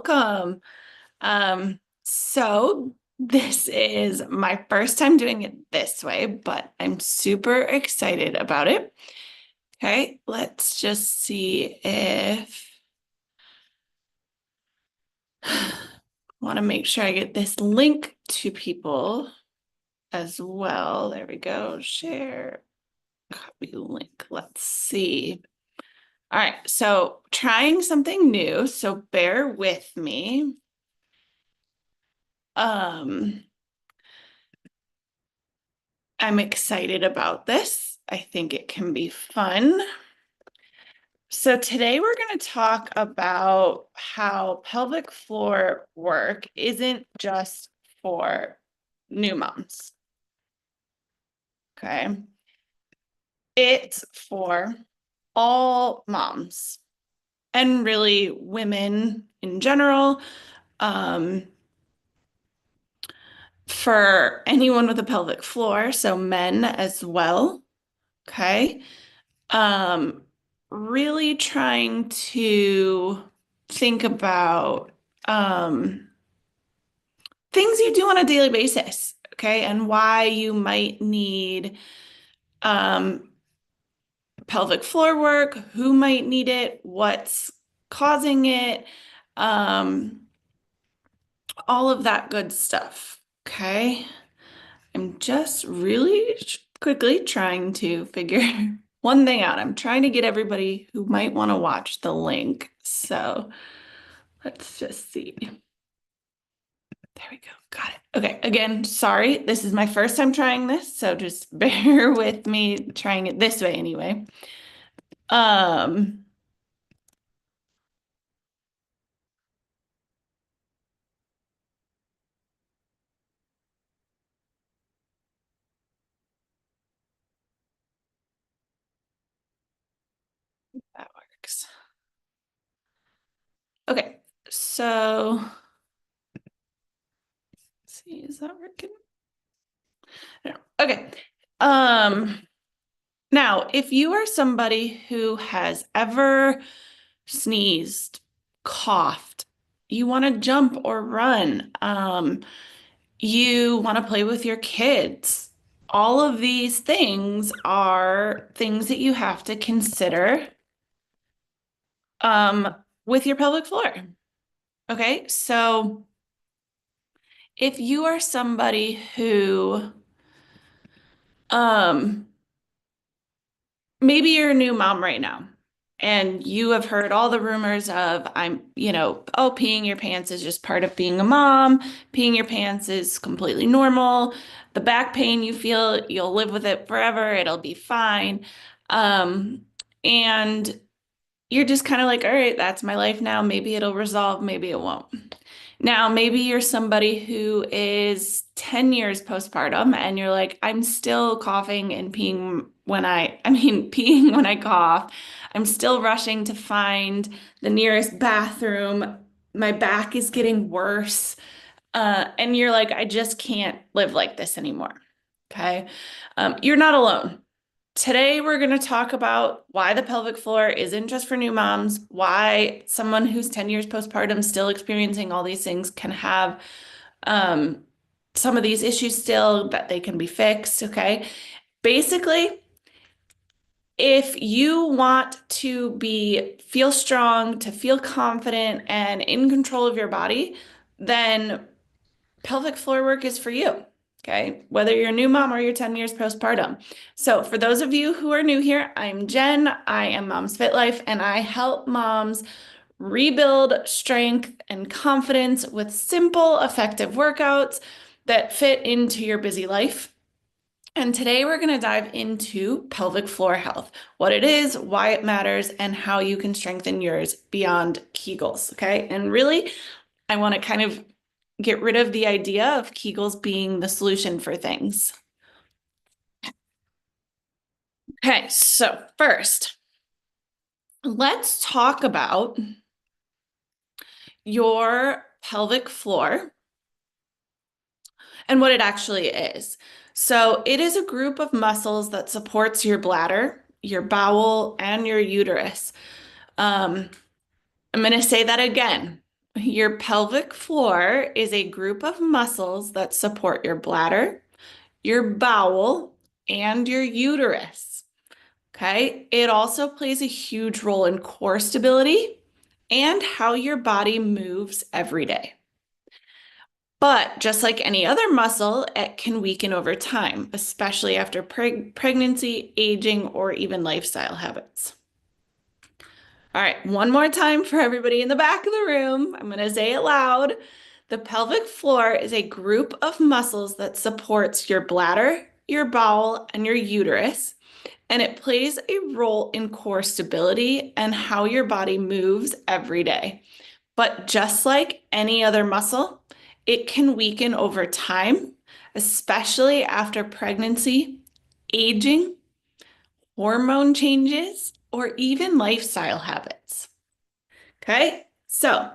welcome. So this is my first time doing it this way, but I'm super excited about it. Okay, let's just see if want to make sure I get this link to people as well. There we go. Share, copy link. Let's see. All right, so trying something new, so bear with me. I'm excited about this. I think it can be fun. So today we're going to talk about how pelvic floor work isn't just for new moms. Okay. It's for all moms and really women in general. For anyone with a pelvic floor, so men as well. Okay. Um, really trying to think about things you do on a daily basis, okay, and why you might need pelvic floor work, who might need it, what's causing it, all of that good stuff, okay? I'm just really quickly trying to figure one thing out. I'm trying to get everybody who might want to watch the link. So let's just see. There we go. Got it. Okay. Again, sorry. This is my first time trying this, so just bear with me trying it this way anyway. Um, that works. Okay. So let's see, is that working? No. Okay. Now, if you are somebody who has ever sneezed, coughed, you want to jump or run, you want to play with your kids, all of these things are things that you have to consider with your pelvic floor. Okay, so if you are somebody who maybe you're a new mom right now and you have heard all the rumors of oh, peeing your pants is just part of being a mom. Peeing your pants is completely normal. The back pain you feel, you'll live with it forever. It'll be fine. And you're just kind of like, all right, that's my life now. Maybe it'll resolve, maybe it won't. Now, maybe you're somebody who is 10 years postpartum and you're like, I'm still coughing and peeing peeing when I cough. I'm still rushing to find the nearest bathroom. My back is getting worse. And you're like, I just can't live like this anymore. Okay. You're not alone. Today, we're going to talk about why the pelvic floor isn't just for new moms, why someone who's 10 years postpartum still experiencing all these things can have some of these issues still, that they can be fixed, okay? Basically, if you want to feel strong, to feel confident and in control of your body, then pelvic floor work is for you. Okay, whether you're a new mom or you're 10 years postpartum. So for those of you who are new here, I'm Jen. I am Mom's Fit Life, and I help moms rebuild strength and confidence with simple, effective workouts that fit into your busy life. And today we're going to dive into pelvic floor health, what it is, why it matters, and how you can strengthen yours beyond Kegels. Okay, and really, I want to kind of get rid of the idea of Kegels being the solution for things. Okay, so first, let's talk about your pelvic floor and what it actually is. So it is a group of muscles that supports your bladder, your bowel, and your uterus. I'm going to say that again. Your pelvic floor is a group of muscles that support your bladder, your bowel, and your uterus. Okay. It also plays a huge role in core stability and how your body moves every day. But just like any other muscle, it can weaken over time, especially after pregnancy, aging, or even lifestyle habits. All right, one more time for everybody in the back of the room. I'm going to say it loud. The pelvic floor is a group of muscles that supports your bladder, your bowel, and your uterus, and it plays a role in core stability and how your body moves every day. But just like any other muscle, it can weaken over time, especially after pregnancy, aging, hormone changes, or even lifestyle habits. Okay, so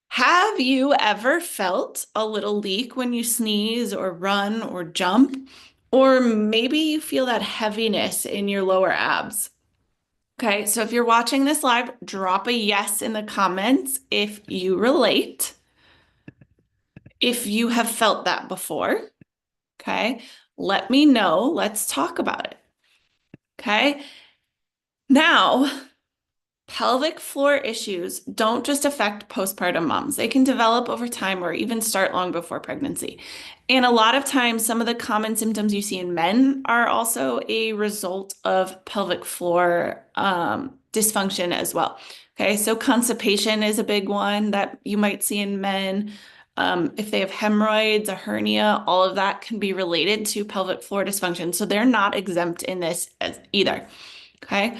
have you ever felt a little leak when you sneeze or run or jump? Or maybe you feel that heaviness in your lower abs. Okay, so if you're watching this live, drop a yes in the comments if you relate, if you have felt that before. Okay, let me know. Let's talk about it. Okay, now pelvic floor issues don't just affect postpartum moms. They can develop over time or even start long before pregnancy. And a lot of times, some of the common symptoms you see in men are also a result of pelvic floor dysfunction as well. Okay, so constipation is a big one that you might see in men. If they have hemorrhoids, a hernia, all of that can be related to pelvic floor dysfunction. So they're not exempt in this either. Okay.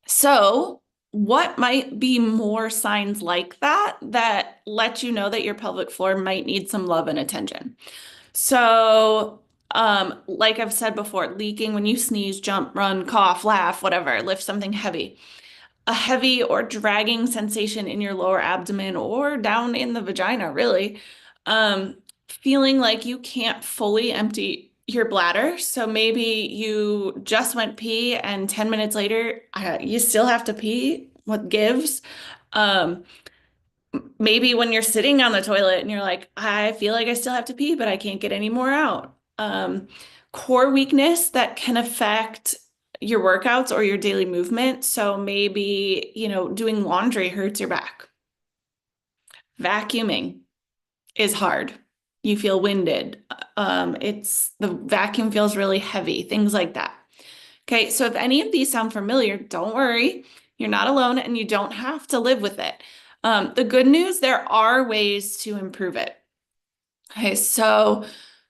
So, what might be more signs like that that let you know that your pelvic floor might need some love and attention? So, like I've said before, leaking when you sneeze, jump, run, cough, laugh, whatever, lift something heavy. A heavy or dragging sensation in your lower abdomen or down in the vagina, really. Feeling like you can't fully empty your bladder. So maybe you just went pee and 10 minutes later, you still have to pee. What gives? Um, Maybe when you're sitting on the toilet and you're like, I feel like I still have to pee, but I can't get any more out. Core weakness that can affect your workouts or your daily movement. So maybe, doing laundry hurts your back. Vacuuming is hard. You feel winded. It's the vacuum feels really heavy, things like that. Okay, so if any of these sound familiar, don't worry. You're not alone and you don't have to live with it. The good news, there are ways to improve it. Okay, so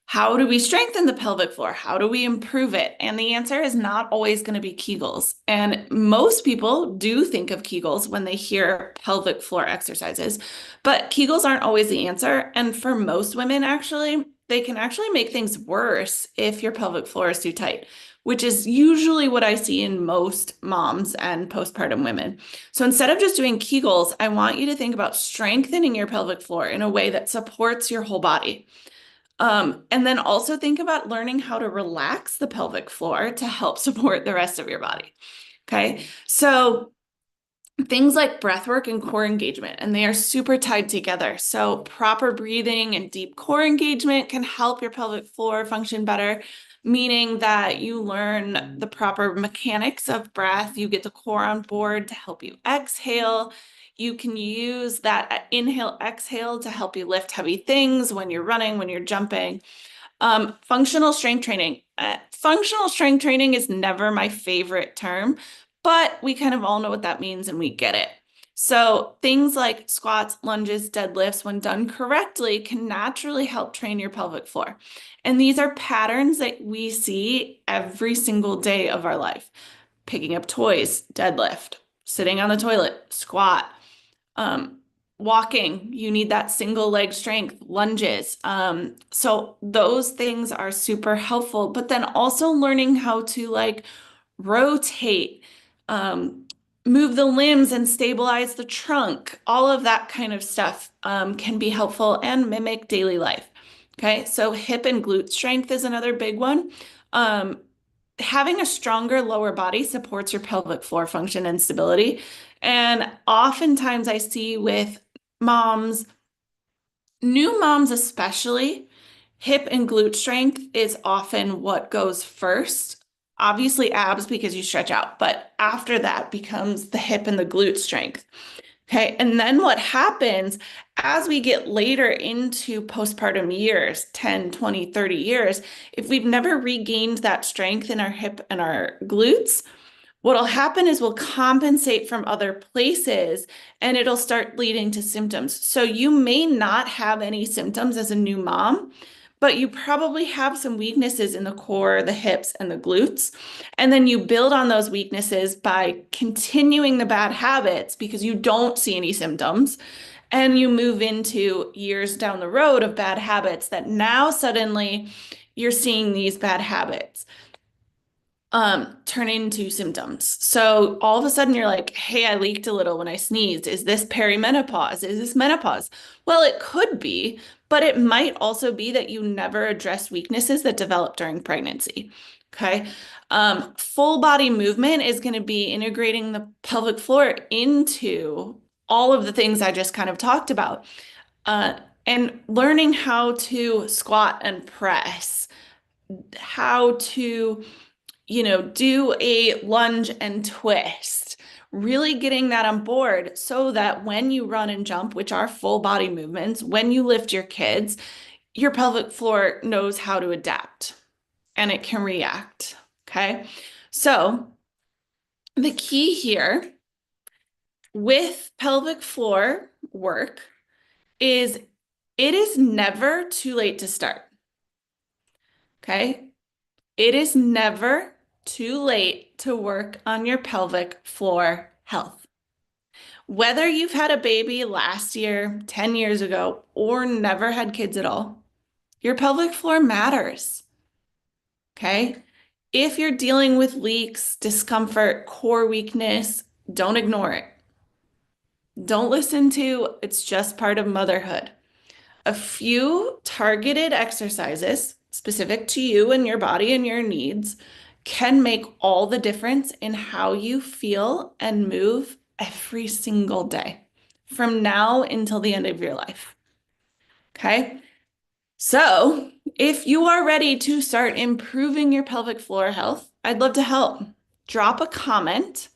how do we strengthen the pelvic floor? How do we improve it? And the answer is not always going to be Kegels. And most people do think of Kegels when they hear pelvic floor exercises, but Kegels aren't always the answer. And for most women, actually, they can actually make things worse if your pelvic floor is too tight, which is usually what I see in most moms and postpartum women. So instead of just doing Kegels, I want you to think about strengthening your pelvic floor in a way that supports your whole body. And then also think about learning how to relax the pelvic floor to help support the rest of your body. Okay. So things like breath work and core engagement, and they are super tied together. So proper breathing and deep core engagement can help your pelvic floor function better, meaning that you learn the proper mechanics of breath. You get the core on board to help you exhale. You can use that inhale, exhale to help you lift heavy things when you're running, when you're jumping. Functional strength training. Functional strength training is never my favorite term, but we kind of all know what that means and we get it. So things like squats, lunges, deadlifts, when done correctly, can naturally help train your pelvic floor. And these are patterns that we see every single day of our life. Picking up toys, deadlift, sitting on the toilet, squat, walking, you need that single leg strength, lunges. So those things are super helpful, but then also learning how to rotate, move the limbs and stabilize the trunk, all of that kind of stuff can be helpful and mimic daily life. Okay, so hip and glute strength is another big one. Having a stronger lower body supports your pelvic floor function and stability. And oftentimes I see with moms, new moms especially, hip and glute strength is often what goes first. Obviously abs because you stretch out, but after that becomes the hip and the glute strength. Okay. And then what happens as we get later into postpartum years, 10, 20, 30 years, if we've never regained that strength in our hip and our glutes, what'll happen is we'll compensate from other places and it'll start leading to symptoms. So you may not have any symptoms as a new mom, but you probably have some weaknesses in the core, the hips, and the glutes. And then you build on those weaknesses by continuing the bad habits because you don't see any symptoms. And you move into years down the road of bad habits that now suddenly you're seeing these bad habits turn into symptoms. So all of a sudden you're like, hey, I leaked a little when I sneezed. Is this perimenopause? Is this menopause? Well, it could be, but it might also be that you never address weaknesses that develop during pregnancy. Okay. Full body movement is going to be integrating the pelvic floor into all of the things I just kind of talked about. And learning how to squat and press, how to do a lunge and twist, really getting that on board so that when you run and jump, which are full body movements, when you lift your kids, your pelvic floor knows how to adapt and it can react. Okay. So the key here with pelvic floor work is it is never too late to start. Okay. It is never too late to work on your pelvic floor health. Whether you've had a baby last year, 10 years ago, or never had kids at all, your pelvic floor matters. Okay? If you're dealing with leaks, discomfort, core weakness, don't ignore it. Don't listen to it's just part of motherhood. A few targeted exercises specific to you and your body and your needs can make all the difference in how you feel and move every single day from now until the end of your life. Okay. So if you are ready to start improving your pelvic floor health, I'd love to help. Drop a comment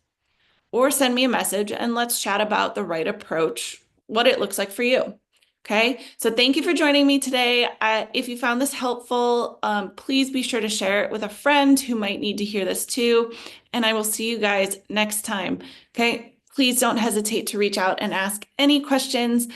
or send me a message and let's chat about the right approach, what it looks like for you. Okay, so thank you for joining me today. If you found this helpful, please be sure to share it with a friend who might need to hear this too. And I will see you guys next time. Okay, please don't hesitate to reach out and ask any questions.